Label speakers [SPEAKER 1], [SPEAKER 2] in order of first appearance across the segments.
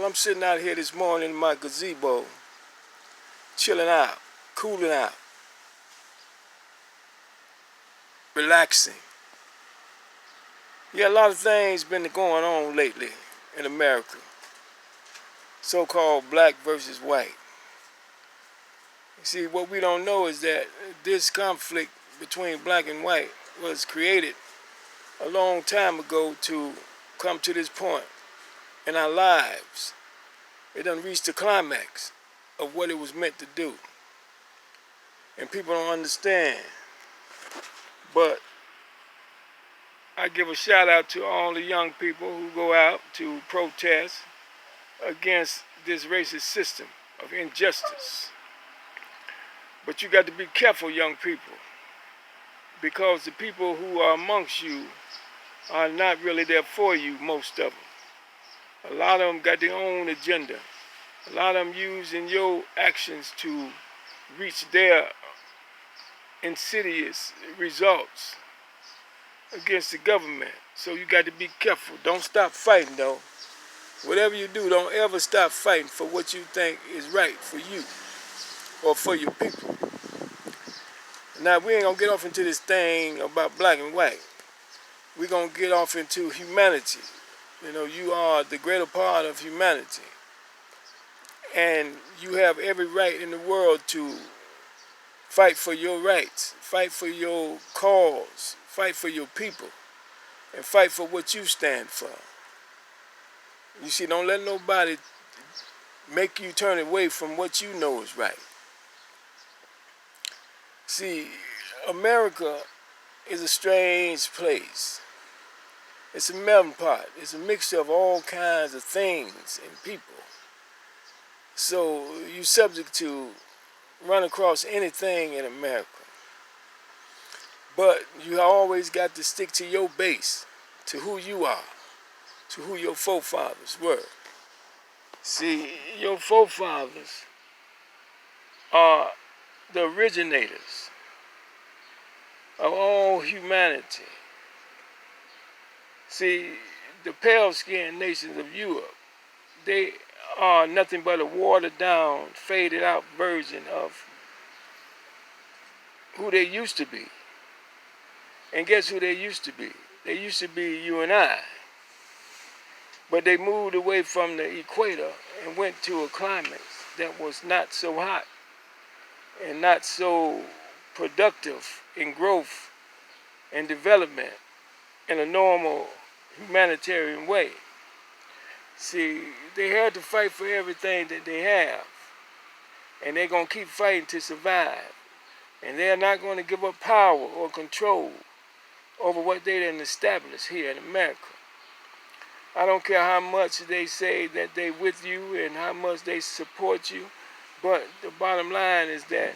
[SPEAKER 1] Well, I'm sitting out here this morning in my gazebo, chilling out, cooling out, relaxing. Yeah, a lot of things been going on lately in America. So-called black versus white. You see, what we don't know is that this conflict between black and white was created a long time ago to come to this point in our lives. It done reached the climax of what it was meant to do. And people don't understand. But I give a shout out to all the young people who go out to protest against this racist system of injustice. But you got to be careful, young people, because the people who are amongst you are not really there for you, most of them. A lot of them got their own agenda. A lot of them using your actions to reach their insidious results against the government. So you got to be careful. Don't stop fighting, though. Whatever you do, don't ever stop fighting for what you think is right for you or for your people. Now, we ain't going to get off into this thing about black and white. We're going to get off into humanity. You know, you are the greater part of humanity. And you have every right in the world to fight for your rights, fight for your cause, fight for your people, and fight for what you stand for. You see, don't let nobody make you turn away from what you know is right. See, America is a strange place. It's a melting pot. It's a mixture of all kinds of things and people. So you're subject to run across anything in America. But you always got to stick to your base, to who you are, to who your forefathers were. See, your forefathers are the originators of all humanity. See, the pale-skinned nations of Europe, they are nothing but a watered-down, faded-out version of who they used to be. And guess who they used to be? They used to be you and I. But they moved away from the equator and went to a climate that was not so hot and not so productive in growth and development in a normal humanitarian way. See, they had to fight for everything that they have. And they're going to keep fighting to survive. And they're not going to give up power or control over what they done established here in America. I don't care how much they say that they with you and how much they support you, but the bottom line is that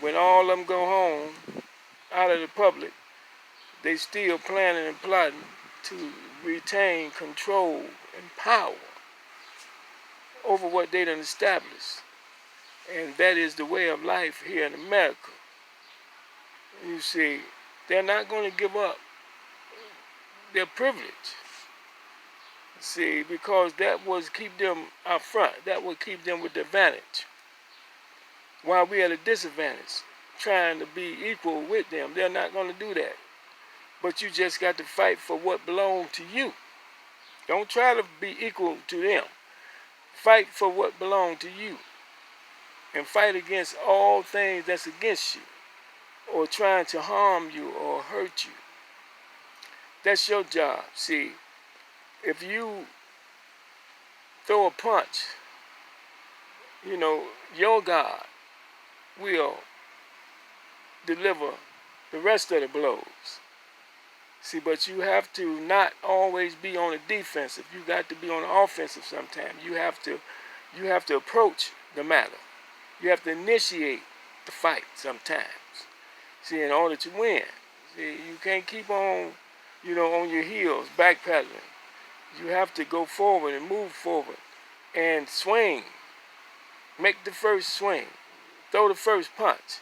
[SPEAKER 1] when all of them go home out of the public, they still planning and plotting to retain control and power over what they done established. And that is the way of life here in America. You see, they're not going to give up their privilege. See, because that would keep them out front. That would keep them with the advantage. While we at a disadvantage, trying to be equal with them, they're not going to do that. But you just got to fight for what belongs to you. Don't try to be equal to them. Fight for what belongs to you. And fight against all things that's against you or trying to harm you or hurt you. That's your job. See, if you throw a punch, you know, your God will deliver the rest of the blows. See, but you have to not always be on the defensive. You got to be on the offensive sometimes. You have to approach the matter. You have to initiate the fight sometimes. See, in order to win. See, you can't keep on, on your heels, backpedaling. You have to go forward and move forward and swing. Make the first swing. Throw the first punch.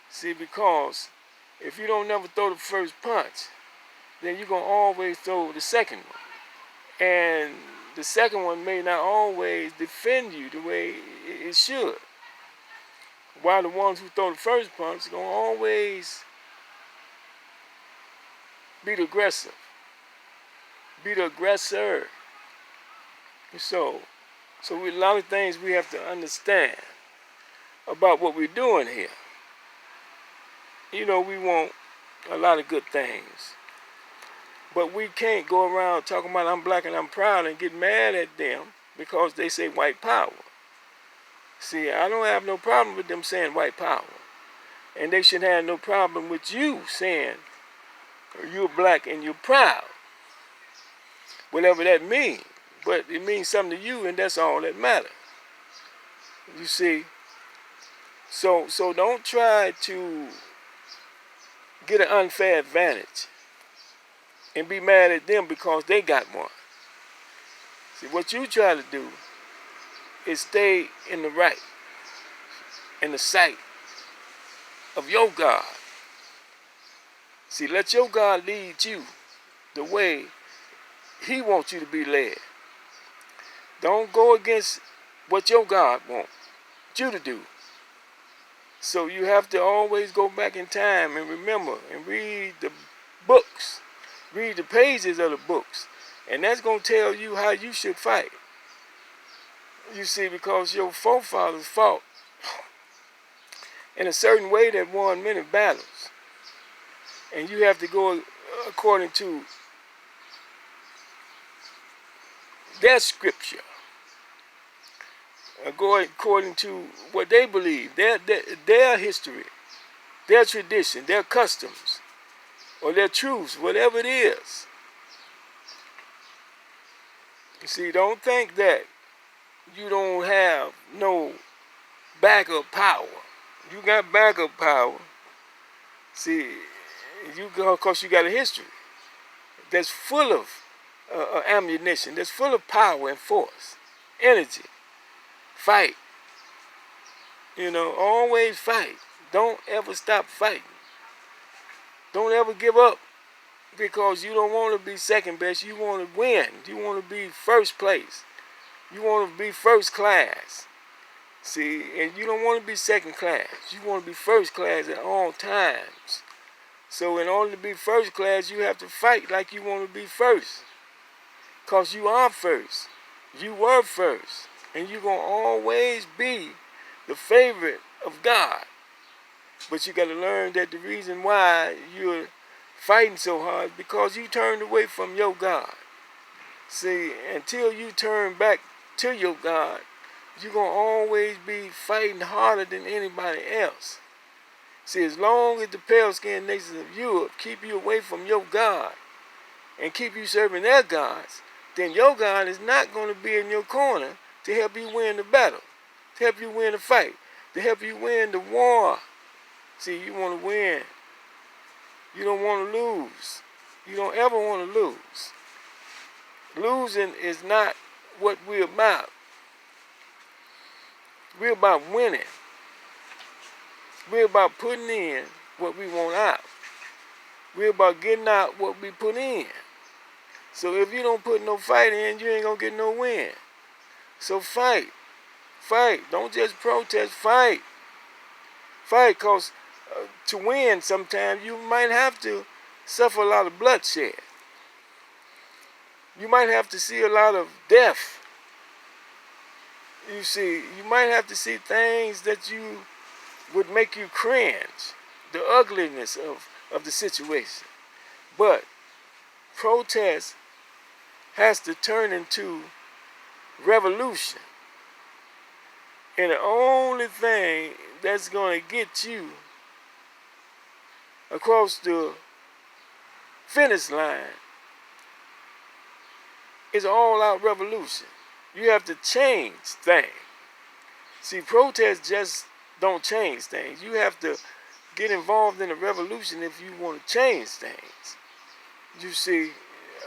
[SPEAKER 1] See, because if you don't never throw the first punch, then you're going to always throw the second one. And the second one may not always defend you the way it should. While the ones who throw the first punch are going to always be the aggressor, be the aggressor. So a lot of things we have to understand about what we're doing here. You know, we want a lot of good things, but we can't go around talking about I'm black and I'm proud and get mad at them because they say white power. See, I don't have no problem with them saying white power, and they should have no problem with you saying you're black and you're proud, whatever that means. But it means something to you, and that's all that matters. You see, so don't try to get an unfair advantage and be mad at them because they got one. See, what you try to do is stay in the right, in the sight of your God. See, let your God lead you the way he wants you to be led. Don't go against what your God wants you to do. So you have to always go back in time and remember and read the books, read the pages of the books, and that's going to tell you how you should fight. You see, because your forefathers fought in a certain way that won many battles, and you have to go according to their scripture, go according to what they believe, their history, their tradition, their customs, or their truths, whatever it is. You see, don't think that you don't have no backup power. You got backup power. See, because you got a history that's full of ammunition, that's full of power and force, energy. Fight. You know, always fight. Don't ever stop fighting. Don't ever give up because you don't want to be second best. You want to win. You want to be first place. You want to be first class. See, and you don't want to be second class. You want to be first class at all times. So in order to be first class, you have to fight like you want to be first. Because you are first. You were first. And you're going to always be the favorite of God. But you got to learn that the reason why you're fighting so hard is because you turned away from your God. See, until you turn back to your God, you're going to always be fighting harder than anybody else. See, as long as the pale-skinned nations of Europe keep you away from your God and keep you serving their gods, then your God is not going to be in your corner to help you win the battle, to help you win the fight, to help you win the war. See, you want to win. You don't want to lose. You don't ever want to lose. Losing is not what we're about. We're about winning. We're about putting in what we want out. We're about getting out what we put in. So if you don't put no fight in, you ain't going to get no win. So fight. Fight. Don't just protest. Fight. Fight, because to win sometimes you might have to suffer a lot of bloodshed. You might have to see a lot of death. You see, you might have to see things that you would make you cringe. The ugliness of the situation. But protest has to turn into revolution. And the only thing that's going to get you across the finish line is all-out revolution. You have to change things. See, protests just don't change things. You have to get involved in a revolution if you want to change things. You see,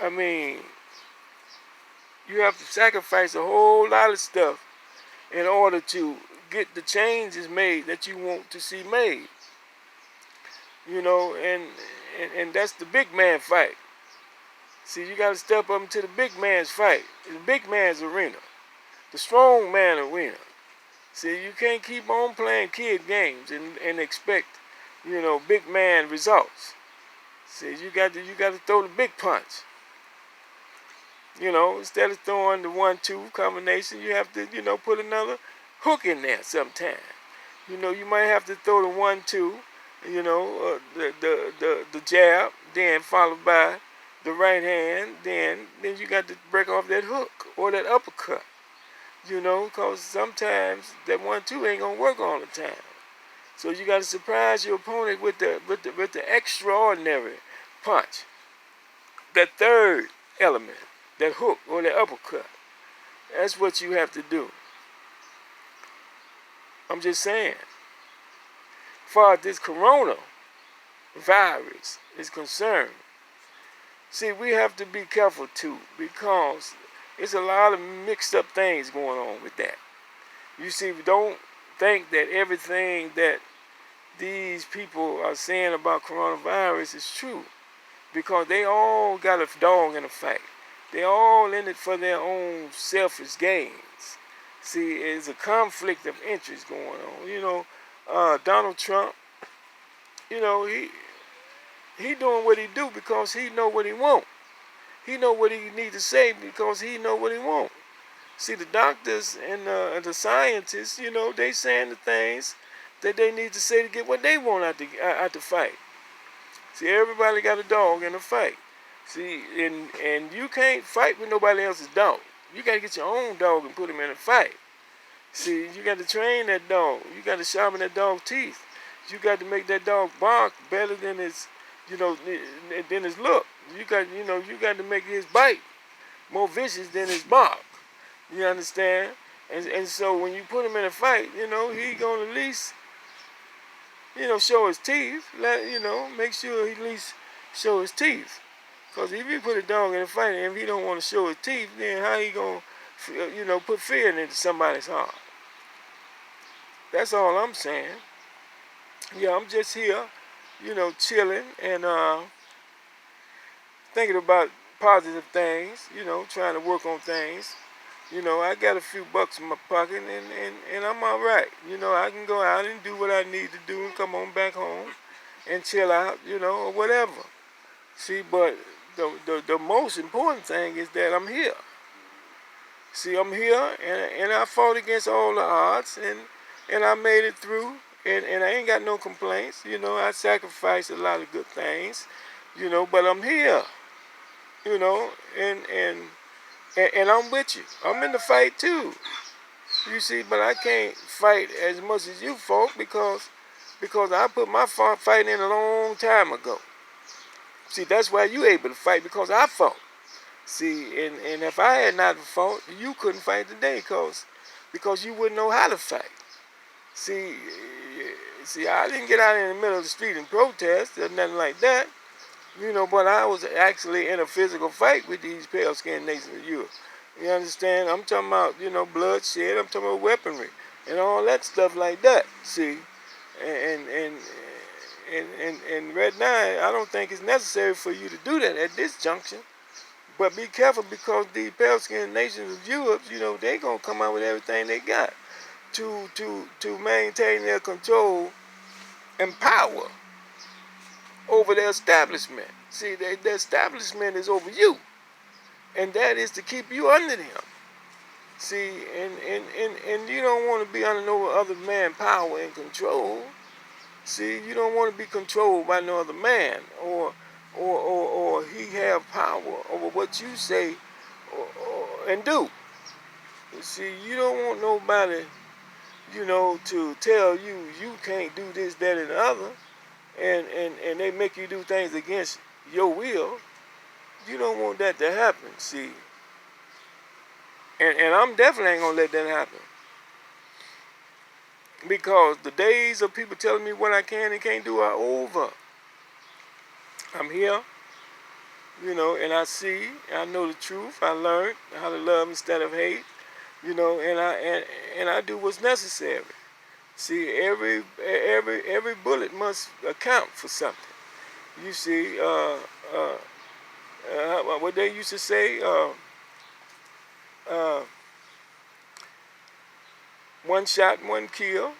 [SPEAKER 1] I mean, you have to sacrifice a whole lot of stuff in order to get the changes made that you want to see made. You know, and that's the big man fight. See, you got to step up into the big man's fight, the big man's arena, the strong man arena. See, you can't keep on playing kid games and expect, big man results. See, you got to throw the big punch. Instead of throwing the 1-2 combination, you have to, put another hook in there sometime. You might have to throw the 1-2, the jab, then followed by the right hand, then you got to break off that hook or that uppercut. Because sometimes that 1-2 ain't gonna work all the time. So you got to surprise your opponent with the extraordinary punch. That third element, that hook or that uppercut. That's what you have to do. I'm just saying. As far as this coronavirus is concerned, see, we have to be careful too, because it's a lot of mixed up things going on with that. You see, don't think that everything that these people are saying about coronavirus is true, because they all got a dog in the fight. They all in it for their own selfish gains. See, there's a conflict of interest going on. Donald Trump, he doing what he do because he know what he want. He know what he need to say because he know what he want. See, the doctors and the scientists, they saying the things that they need to say to get what they want out the fight. See, everybody got a dog in a fight. See, and you can't fight with nobody else's dog. You got to get your own dog and put him in a fight. See, you got to train that dog. You got to sharpen that dog's teeth. You got to make that dog bark better than his, than his look. You got to make his bite more vicious than his bark. You understand? And so when you put him in a fight, he gonna at least, show his teeth. Make sure he at least show his teeth. Because if you put a dog in a fight and if he don't want to show his teeth, then how he gonna, put fear into somebody's heart? That's all I'm saying. Yeah, I'm just here, chilling and thinking about positive things, trying to work on things. I got a few bucks in my pocket and I'm all right. I can go out and do what I need to do and come on back home and chill out, or whatever. See, but the most important thing is that I'm here. See, I'm here and I fought against all the odds and I made it through and I ain't got no complaints. I sacrificed a lot of good things, but I'm here, and I'm with you. I'm in the fight too. You see, but I can't fight as much as you folk because I put my fight in a long time ago. See, that's why you able to fight, because I fought. See, and if I had not fought, you couldn't fight today because you wouldn't know how to fight. See, I didn't get out in the middle of the street and protest or nothing like that. But I was actually in a physical fight with these pale-skinned nations of Europe. You understand? I'm talking about, bloodshed. I'm talking about weaponry and all that stuff like that. See, and right now, I don't think it's necessary for you to do that at this junction. But be careful, because the pale-skinned nations of Europe, they gonna come out with everything they got to maintain their control and power over their establishment. See, the establishment is over you, and that is to keep you under them. See, and you don't want to be under no other man's power and control. See, you don't want to be controlled by no other man, or he have power over what you say and do. See, you don't want nobody, to tell you can't do this, that, and the other, and they make you do things against your will. You don't want that to happen, see. And I'm definitely ain't gonna let that happen. Because the days of people telling me what I can and can't do are over. I'm here, and I see, I know the truth. I learned how to love instead of hate, and I do what's necessary. See, every bullet must account for something. You see, what they used to say, uh, one shot, one kill,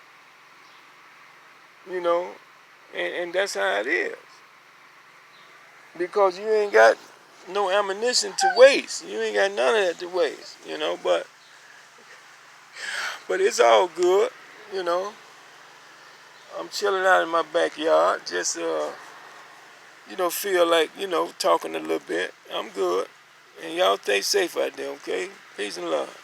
[SPEAKER 1] you know, and that's how it is. Because you ain't got no ammunition to waste. You ain't got none of that to waste, you know, but it's all good, you know. I'm chilling out in my backyard, just feel like, talking a little bit. I'm good. And y'all stay safe out there, okay? Peace and love.